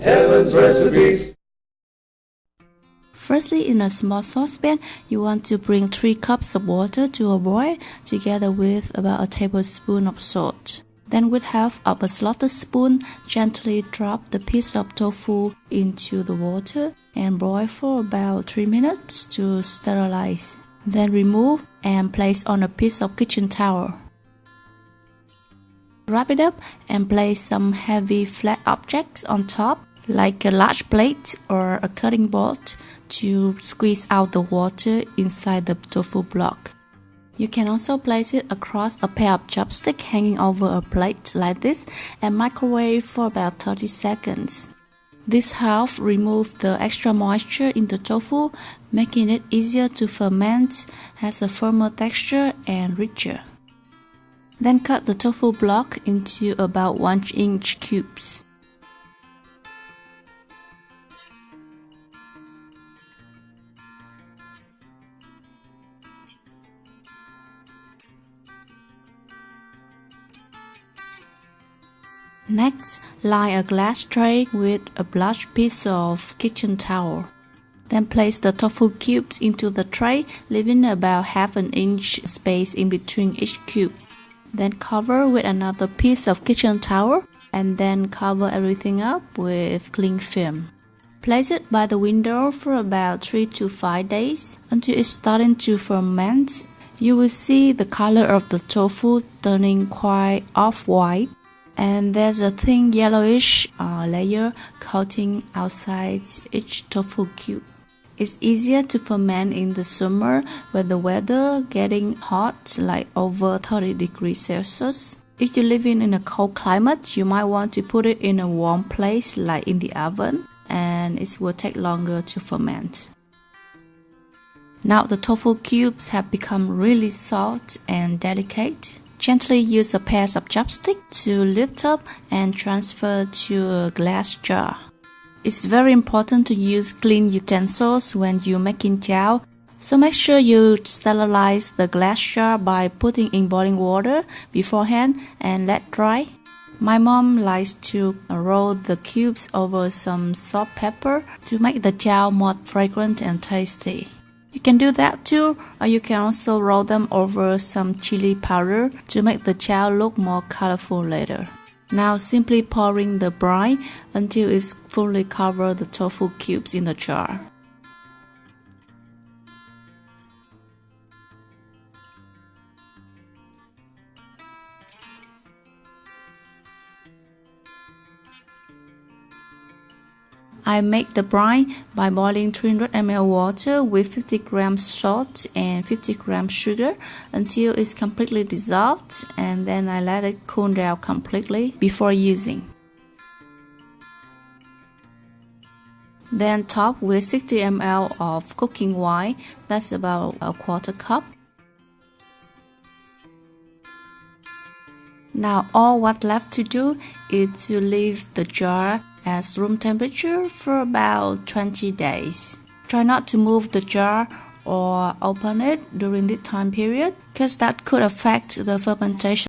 Helen's recipes. Firstly, in a small saucepan, you want to bring 3 cups of water to a boil, together with about a tablespoon of salt. Then with half of a slaughter spoon, gently drop the piece of tofu into the water and boil for about 3 minutes to sterilize. Then remove and place on a piece of kitchen towel. Wrap it up and place some heavy flat objects on top, like a large plate or a cutting board, to squeeze out the water inside the tofu block. You can also place it across a pair of chopsticks hanging over a plate like this and microwave for about 30 seconds. This helps remove the extra moisture in the tofu, making it easier to ferment, has a firmer texture and richer. Then cut the tofu block into about 1-inch cubes. Next, line a glass tray with a large piece of kitchen towel. Then place the tofu cubes into the tray, leaving about 1/2 inch space in between each cube. Then cover with another piece of kitchen towel and then cover everything up with cling film. Place it by the window for about 3 to 5 days until it's starting to ferment. You will see the color of the tofu turning quite off-white, and there's a thin yellowish layer coating outside each tofu cube. It's easier to ferment in the summer when the weather getting hot, like over 30 degrees Celsius. If you're living in a cold climate, you might want to put it in a warm place like in the oven, and it will take longer to ferment. Now the tofu cubes have become really soft and delicate. Gently use a pair of chopsticks to lift up and transfer to a glass jar. It's very important to use clean utensils when you're making jiao, so make sure you sterilize the glass jar by putting in boiling water beforehand and let dry. My mom likes to roll the cubes over some salt pepper to make the jiao more fragrant and tasty. You can do that too, or you can also roll them over some chili powder to make the jiao look more colorful later. Now simply pouring the brine until it's fully covered the tofu cubes in the jar. I make the brine by boiling 300 ml water with 50 grams salt and 50 grams sugar until it's completely dissolved, and then I let it cool down completely before using. Then top with 60 ml of cooking wine, that's about a 1/4 cup. Now all what's left to do is to leave the jar at room temperature for about 20 days. Try not to move the jar or open it during this time period, because that could affect the fermentation